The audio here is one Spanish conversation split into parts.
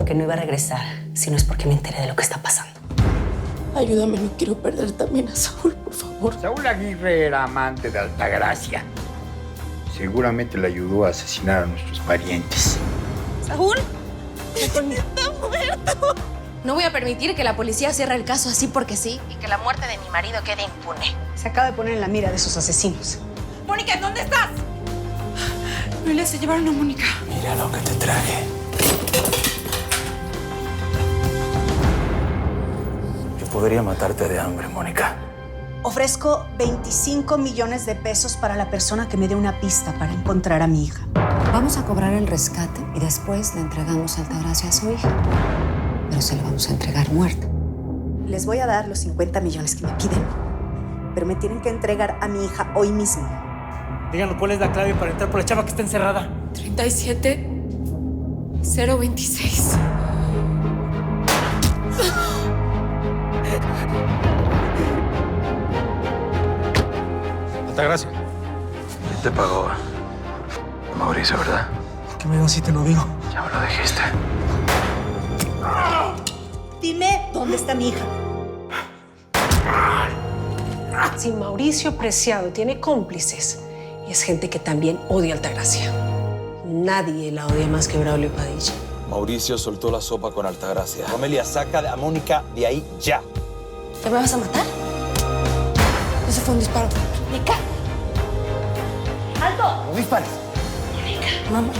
porque no iba a regresar, sino es porque me enteré de lo que está pasando. Ayúdame, no quiero perder también a Saúl, por favor. Saúl Aguirre era amante de Altagracia. Seguramente le ayudó a asesinar a nuestros parientes. ¿Saúl? ¡Está muerto! No voy a permitir que la policía cierre el caso así porque sí y que la muerte de mi marido quede impune. Se acaba de poner en la mira de esos asesinos. ¡Mónica, ¿dónde estás? Noelia, se llevaron a Mónica. Mira lo que te traje. Yo podría matarte de hambre, Mónica. Ofrezco 25 millones de pesos para la persona que me dé una pista para encontrar a mi hija. Vamos a cobrar el rescate y después le entregamos Altagracia a su hija. Pero se la vamos a entregar muerta. Les voy a dar los 50 millones que me piden, pero me tienen que entregar a mi hija hoy mismo. Díganlo, ¿cuál es la clave para entrar por la chava que está encerrada? 37026. Altagracia. ¿Quién te pagó? Mauricio, ¿verdad? ¿Qué me das si te lo digo? Ya me lo dijiste. Dime dónde está mi hija. Si Mauricio Preciado tiene cómplices, y es gente que también odia a Altagracia. Nadie la odia más que Braulio Padilla. Mauricio soltó la sopa con Altagracia. Romelia, saca a Mónica de ahí ya. ¿Te me vas a matar? Ese fue un disparo. ¡Mónica! ¡Alto! ¡No dispares! Mamá.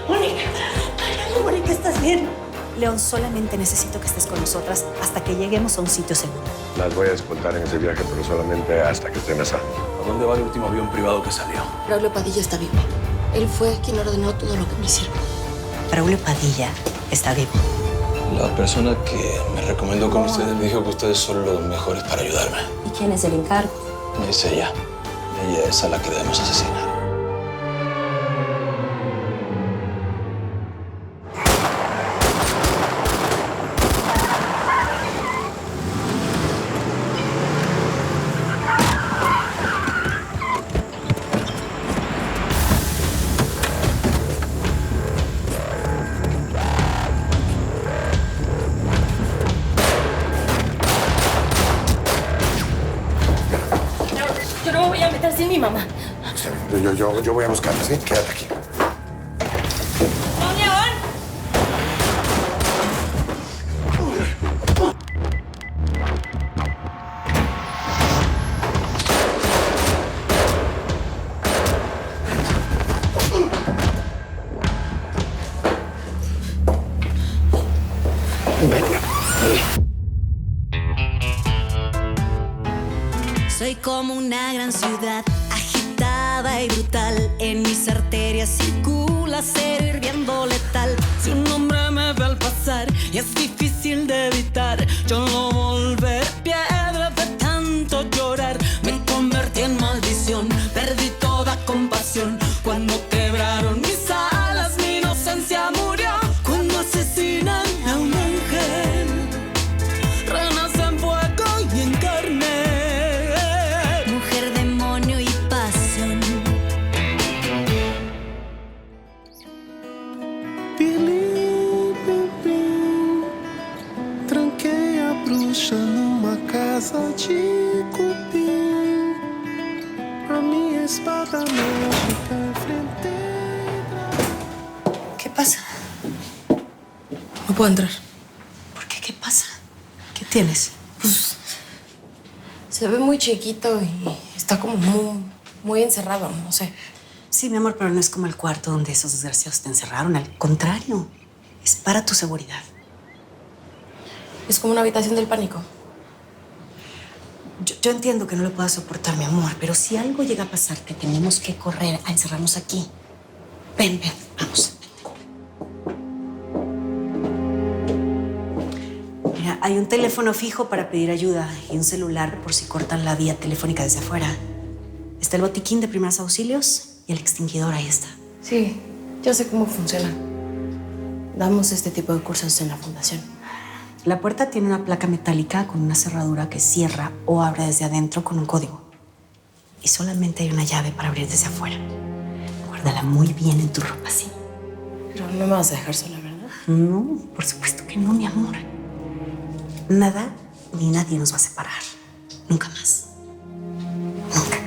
¡Mónica! ¡Mónica, estás bien! León, solamente necesito que estés con nosotras hasta que lleguemos a un sitio seguro. Las voy a escoltar en ese viaje, pero solamente hasta que estén a salvo. ¿A dónde va el último avión privado que salió? Braulio Padilla está vivo. Él fue quien ordenó todo lo que me hicieron. Braulio Padilla está vivo. La persona que me recomendó con ustedes me dijo que ustedes son los mejores para ayudarme. ¿Y quién es el encargo? Es ella. Ella es a la que debemos asesinar. Yo no me voy a meter sin mi mamá. Yo voy a buscarla, ¿sí? Quédate aquí. ¡No, León! Soy como una gran ciudad, agitada y brutal. En mis arterias circula acero hirviendo letal. Si un hombre me ve al pasar y es difícil de evitar, yo lo volveré piedra de tanto llorar. Me convertí en maldición, perdí toda compasión. Cuando quebraron mis alas, mi inocencia murió. Cuando asesinan a un ángel, renace en fuego y en carne. Mujer, demonio y pasión. Tranquei a bruxa numa casa de cupim. A minha espada mágica enfrentei. ¿Qué pasa? No puedo entrar. ¿Por qué? ¿Qué pasa? ¿Qué tienes? Pues se ve muy chiquito y está como muy encerrado, no sé. Sí, mi amor, pero no es como el cuarto donde esos desgraciados te encerraron. Al contrario, es para tu seguridad. Es como una habitación del pánico. Yo entiendo que no lo puedas soportar, mi amor, pero si algo llega a pasarte, tenemos que correr a encerrarnos aquí. Ven, vamos. Mira, hay un teléfono fijo para pedir ayuda y un celular por si cortan la vía telefónica desde afuera. Está el botiquín de primeros auxilios y el extinguidor, ahí está. Sí, yo sé cómo funciona. Damos este tipo de cursos en la fundación. La puerta tiene una placa metálica con una cerradura que cierra o abre desde adentro con un código. Y solamente hay una llave para abrir desde afuera. Guárdala muy bien en tu ropa, ¿sí? Pero no me vas a dejar sola, ¿verdad? No, por supuesto que no, mi amor. Nada ni nadie nos va a separar. Nunca más. Nunca.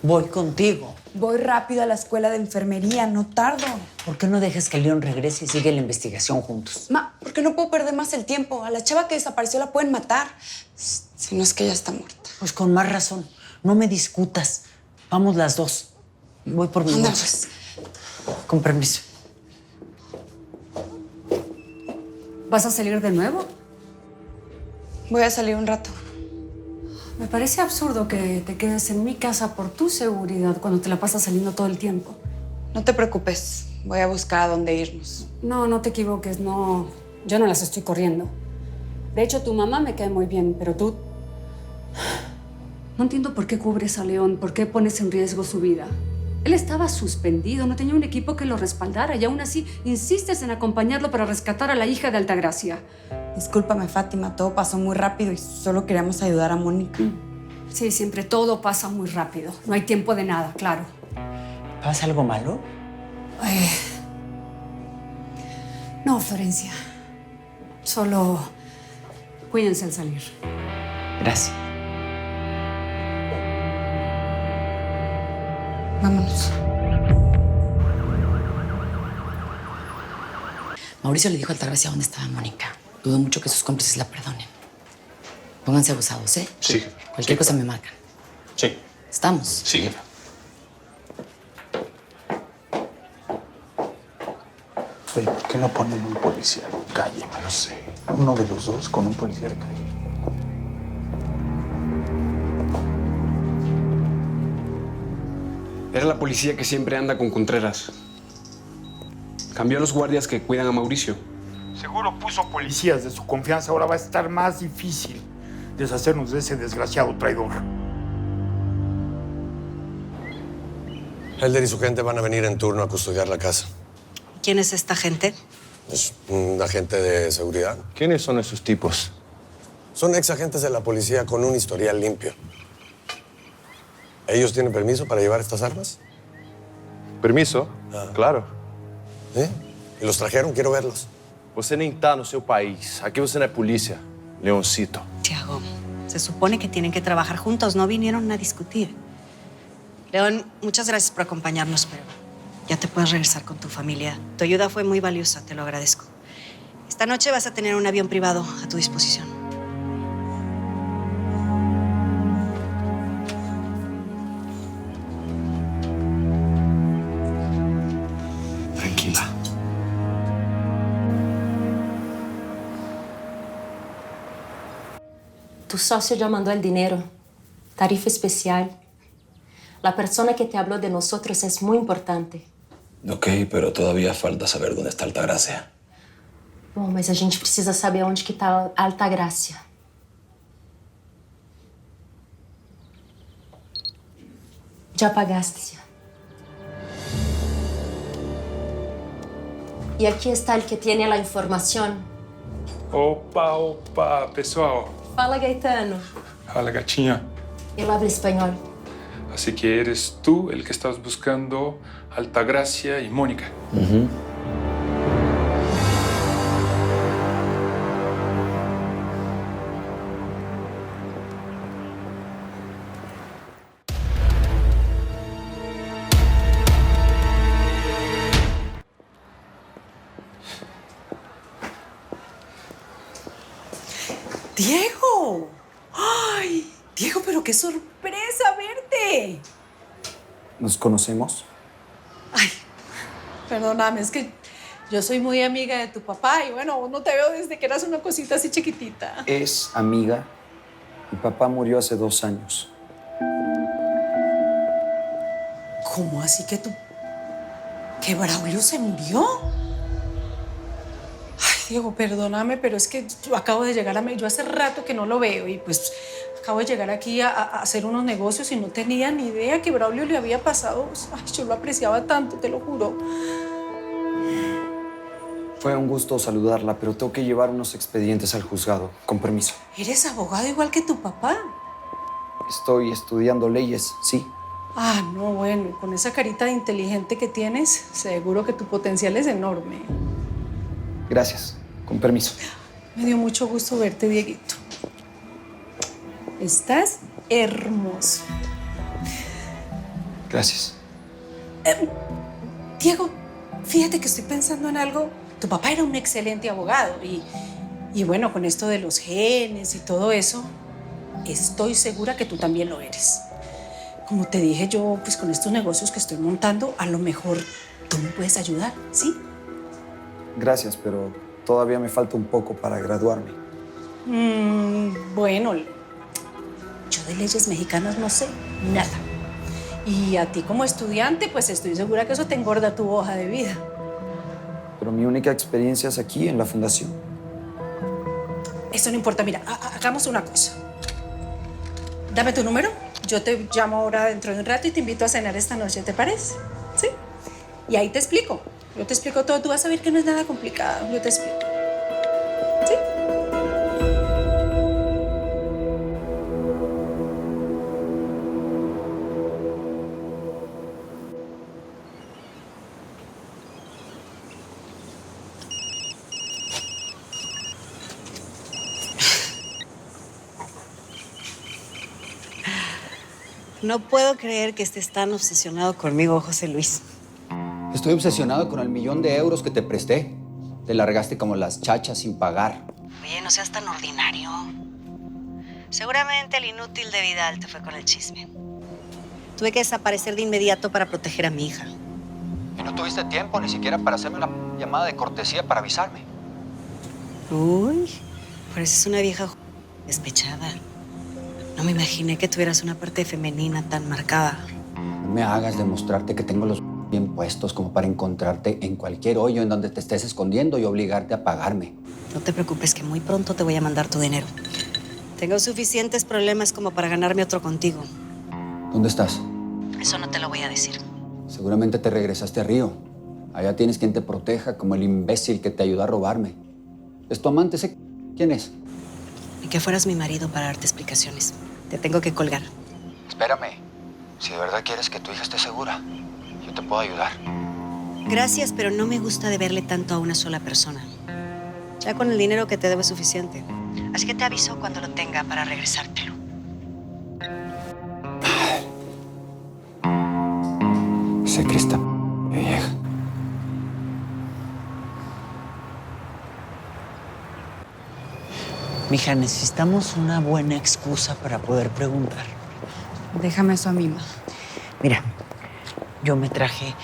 Voy contigo. Voy rápido a la escuela de enfermería, no tardo. ¿Por qué no dejas que León regrese y siga la investigación juntos? Ma, porque no puedo perder más el tiempo. A la chava que desapareció la pueden matar. Si no es que ella está muerta. Pues con más razón. No me discutas. Vamos las dos. Voy por mi Anda, bolsa. pues. Con permiso. ¿Vas a salir de nuevo? Voy a salir un rato. Me parece absurdo que te quedes en mi casa por tu seguridad cuando te la pasas saliendo todo el tiempo. No te preocupes. Voy a buscar a dónde irnos. No, no te equivoques. No, yo no las estoy corriendo. De hecho, tu mamá me cae muy bien, pero tú... No entiendo por qué cubres a León, por qué pones en riesgo su vida. Él estaba suspendido, no tenía un equipo que lo respaldara y aún así insistes en acompañarlo para rescatar a la hija de Altagracia. Discúlpame, Fátima, todo pasó muy rápido y solo queríamos ayudar a Mónica. Sí, siempre todo pasa muy rápido. No hay tiempo de nada, claro. ¿Pasa algo malo? No, Florencia. Solo cuídense al salir. Gracias. Vámonos. Mauricio le dijo a Altagracia dónde estaba Mónica. Dudo mucho que sus cómplices la perdonen. Pónganse abusados, ¿eh? Sí. Cualquier cosa me marcan. Sí. ¿Estamos? Sí, jefa. Oye, ¿por qué no ponen un policía de calle? No sé. Uno de los dos con un policía de calle. Era la policía que siempre anda con Contreras. Cambió a los guardias que cuidan a Mauricio. Seguro puso policías de su confianza. Ahora va a estar más difícil deshacernos de ese desgraciado traidor. Helder y su gente van a venir en turno a custodiar la casa. ¿Quién es esta gente? Es un agente de seguridad. ¿Quiénes son esos tipos? Son ex agentes de la policía con un historial limpio. ¿Ellos tienen permiso para llevar estas armas? Permiso? Claro. ¿Eh? ¿Y los trajeron? Quiero verlos. Você nem tá no seu país. Aqui você não é polícia, Leoncito. Tiago, se supone que tienen que trabajar juntos. No vinieron a discutir. León, muchas gracias por acompañarnos, pero ya te puedes regresar con tu familia. Tu ayuda fue muy valiosa, te lo agradezco. Esta noche vas a tener un avión privado a tu disposición. Tranquila. Tu socio ya mandó el dinero. Tarifa especial. La persona que te habló de nosotros es muy importante. Ok, pero todavía falta saber dónde está Altagracia. Bom, mas a gente precisa saber onde que tá a Altagracia. Já pagaste. E aqui está el que tiene la información. Opa, pessoal. Fala, Gaetano. Fala, gatinha. Ele habla espanhol. Así que eres tú el que estás buscando Altagracia y Mónica. ¡Diego! ¡Ay! Diego, pero qué sorpresa verte. ¿Nos conocemos? Ay, perdóname, es que yo soy muy amiga de tu papá y bueno, no te veo desde que eras una cosita así chiquitita. Es amiga. Mi papá murió hace 2 años. ¿Cómo así que Braulio se murió? Ay, Diego, perdóname, pero es que yo acabo de llegar yo hace rato que no lo veo y pues acabo de llegar aquí a hacer unos negocios y no tenía ni idea que Braulio le había pasado. Ay, yo lo apreciaba tanto, te lo juro. Fue un gusto saludarla, pero tengo que llevar unos expedientes al juzgado. Con permiso. ¿Eres abogado igual que tu papá? Estoy estudiando leyes, sí. Ah, no, bueno, con esa carita de inteligente que tienes, seguro que tu potencial es enorme. Gracias. Con permiso. Me dio mucho gusto verte, Dieguito. Estás hermoso. Gracias. Diego, fíjate que estoy pensando en algo. Tu papá era un excelente abogado y bueno, con esto de los genes y todo eso, estoy segura que tú también lo eres. Como te dije yo, pues con estos negocios que estoy montando, a lo mejor tú me puedes ayudar, ¿sí? Gracias, pero todavía me falta un poco para graduarme. Bueno, yo de leyes mexicanas no sé nada. Y a ti como estudiante, pues estoy segura que eso te engorda tu hoja de vida. Pero mi única experiencia es aquí, en la fundación. Eso no importa. Mira, hagamos una cosa. Dame tu número. Yo te llamo ahora dentro de un rato y te invito a cenar esta noche, ¿te parece? ¿Sí? Y ahí te explico. Yo te explico todo. Tú vas a ver que no es nada complicado. Yo te explico. ¿Sí? No puedo creer que estés tan obsesionado conmigo, José Luis. Estoy obsesionado con el $1.000.000 que te presté. Te largaste como las chachas sin pagar. Oye, no seas tan ordinario. Seguramente el inútil de Vidal te fue con el chisme. Tuve que desaparecer de inmediato para proteger a mi hija. Y no tuviste tiempo ni siquiera para hacerme una llamada de cortesía para avisarme. Uy, pareces una vieja despechada. No me imaginé que tuvieras una parte femenina tan marcada. No me hagas demostrarte que tengo los bien puestos como para encontrarte en cualquier hoyo en donde te estés escondiendo y obligarte a pagarme. No te preocupes, que muy pronto te voy a mandar tu dinero. Tengo suficientes problemas como para ganarme otro contigo. ¿Dónde estás? Eso no te lo voy a decir. Seguramente te regresaste a Río. Allá tienes quien te proteja, como el imbécil que te ayudó a robarme. ¿Es tu amante ese? ¿Quién es? Ni que fueras mi marido para darte explicaciones. Te tengo que colgar. Espérame. Si de verdad quieres que tu hija esté segura, yo te puedo ayudar. Gracias, pero no me gusta deberle tanto a una sola persona. Ya con el dinero que te debo es suficiente. Así que te aviso cuando lo tenga para regresártelo. Sé que está vieja. Mija, necesitamos una buena excusa para poder preguntar. Déjame eso a mí, ma. Mira, yo me traje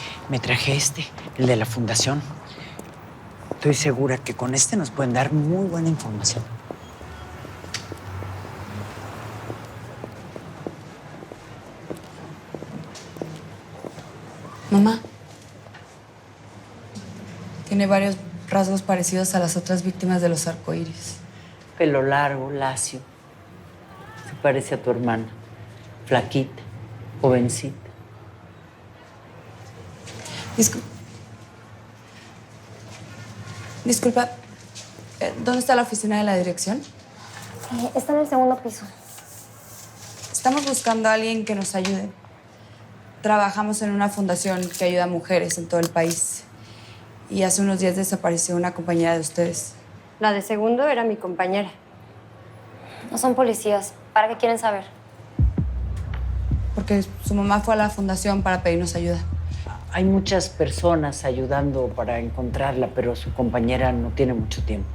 el de la fundación. Estoy segura que con este nos pueden dar muy buena información. Mamá. Tiene varios rasgos parecidos a las otras víctimas de los arcoíris. Pelo largo, lacio. Se parece a tu hermana. Flaquita, jovencita. Disculpa, ¿dónde está la oficina de la dirección? Está en el segundo piso. Estamos buscando a alguien que nos ayude. Trabajamos en una fundación que ayuda a mujeres en todo el país. Y hace unos días desapareció una compañera de ustedes. La de segundo era mi compañera. No son policías. ¿Para qué quieren saber? Porque su mamá fue a la fundación para pedirnos ayuda. Hay muchas personas ayudando para encontrarla, pero su compañera no tiene mucho tiempo.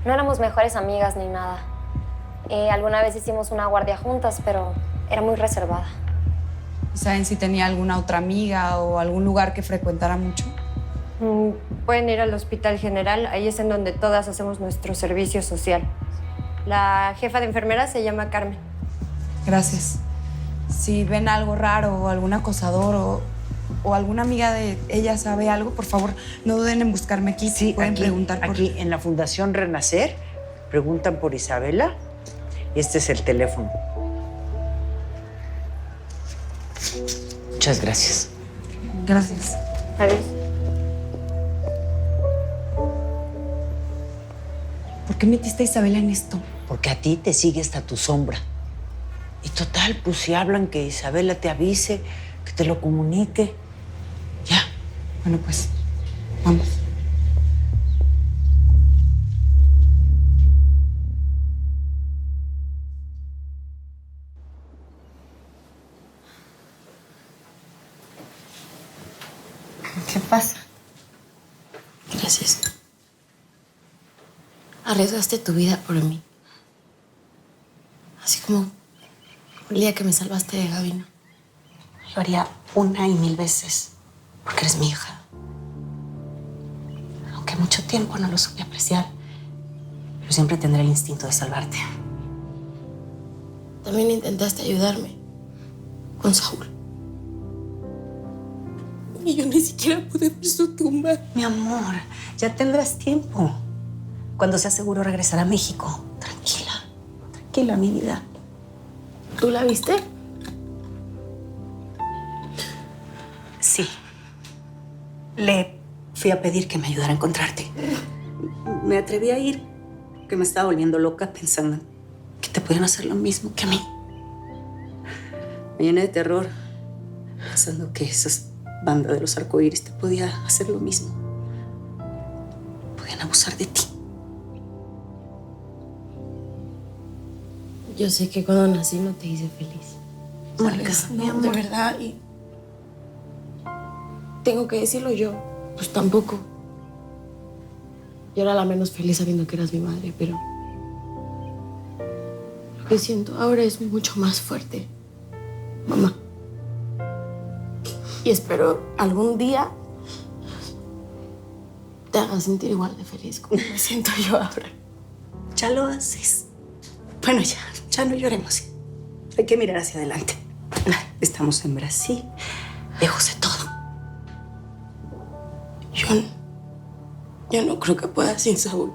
No éramos mejores amigas ni nada. Alguna vez hicimos una guardia juntas, pero era muy reservada. ¿Saben si tenía alguna otra amiga o algún lugar que frecuentara mucho? Pueden ir al Hospital General. Ahí es en donde todas hacemos nuestro servicio social. La jefa de enfermeras se llama Carmen. Gracias. Si ven algo raro o algún acosador o o alguna amiga de ella sabe algo, por favor, no duden en buscarme aquí. Sí, pueden aquí, preguntar por... aquí en la Fundación Renacer preguntan por Isabela y este es el teléfono. Muchas gracias. Gracias. Adiós. ¿Por qué metiste a Isabela en esto? Porque a ti te sigue hasta tu sombra. Y total, pues si hablan que Isabela te avise, que te lo comunique. Ya. Bueno, pues, vamos. ¿Qué pasa? Gracias. Arriesgaste tu vida por mí. Así como el día que me salvaste de Gabino. Lo haría 1 y 1000 veces, porque eres mi hija. Aunque mucho tiempo no lo supe apreciar, pero siempre tendré el instinto de salvarte. También intentaste ayudarme con Saúl. Y yo ni siquiera pude ver su tumba. Mi amor, ya tendrás tiempo. Cuando sea seguro regresar a México. Tranquila, tranquila, mi vida. ¿Tú la viste? Sí. Le fui a pedir que me ayudara a encontrarte. Me atreví a ir, que me estaba volviendo loca pensando que te podían hacer lo mismo que a mí. Me llené de terror, pensando que esas bandas de los arcoíris te podían hacer lo mismo. Podían abusar de ti. Yo sé que cuando nací no te hice feliz. Mónica, mi amor. De verdad, y tengo que decirlo yo, pues tampoco. Yo era la menos feliz sabiendo que eras mi madre, pero lo que siento ahora es mucho más fuerte, mamá. Y espero algún día te haga sentir igual de feliz como me siento yo ahora. Ya lo haces. Bueno, ya no lloremos. Hay que mirar hacia adelante. Estamos en Brasil, lejos de todo. Yo no creo que pueda sin Saúl.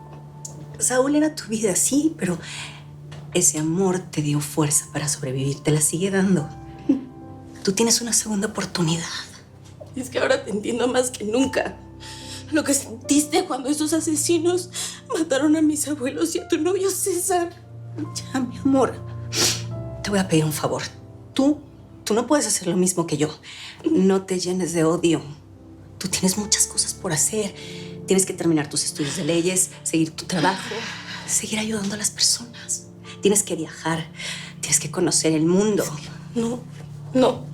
Saúl era tu vida, sí, pero ese amor te dio fuerza para sobrevivir. Te la sigue dando. Tú tienes una segunda oportunidad. Y es que ahora te entiendo más que nunca. Lo que sentiste cuando esos asesinos mataron a mis abuelos y a tu novio César. Ya, mi amor. Te voy a pedir un favor. Tú no puedes hacer lo mismo que yo. No te llenes de odio. Tú tienes muchas cosas por hacer. Tienes que terminar tus estudios de leyes, seguir tu trabajo, seguir ayudando a las personas. Tienes que viajar. Tienes que conocer el mundo. No,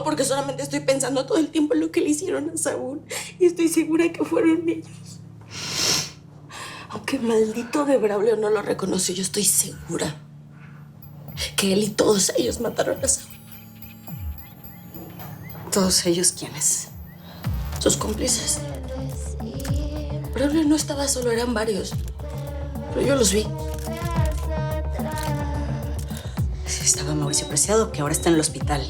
porque solamente estoy pensando todo el tiempo en lo que le hicieron a Saúl. Y estoy segura que fueron ellos. Aunque maldito de Braulio no lo reconoció, yo estoy segura que él y todos ellos mataron a Saúl. ¿Todos ellos quiénes? Sus cómplices. Braulio no estaba solo, eran varios. Pero yo los vi. Estaba Mauricio Preciado, que ahora está en el hospital.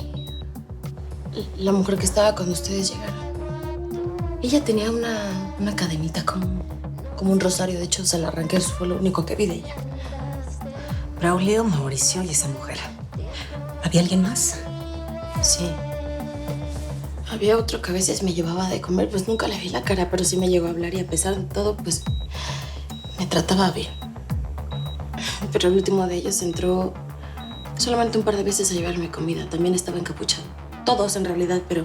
La mujer que estaba cuando ustedes llegaron. Ella tenía una cadenita como un rosario. De hecho, se la arranqué. Eso fue lo único que vi de ella. Braulio, Mauricio y esa mujer. ¿Había alguien más? Sí. Había otro que a veces me llevaba de comer. Pues nunca le vi la cara, pero sí me llegó a hablar. Y a pesar de todo, pues me trataba bien. Pero el último de ellos entró solamente un par de veces a llevarme comida. También estaba encapuchado. Todos, en realidad, pero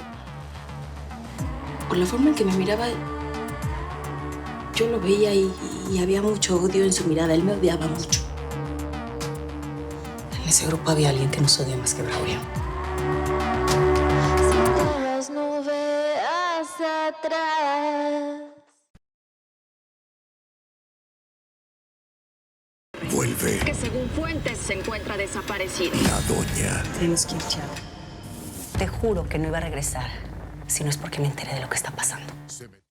por la forma en que me miraba, yo lo veía y había mucho odio en su mirada. Él me odiaba mucho. En ese grupo había alguien que nos odia más que Braulio. No veas atrás. Vuelve Que según fuentes se encuentra desaparecido. la doña. Tenemos que ir ya. Te juro que no iba a regresar si no es porque me enteré de lo que está pasando.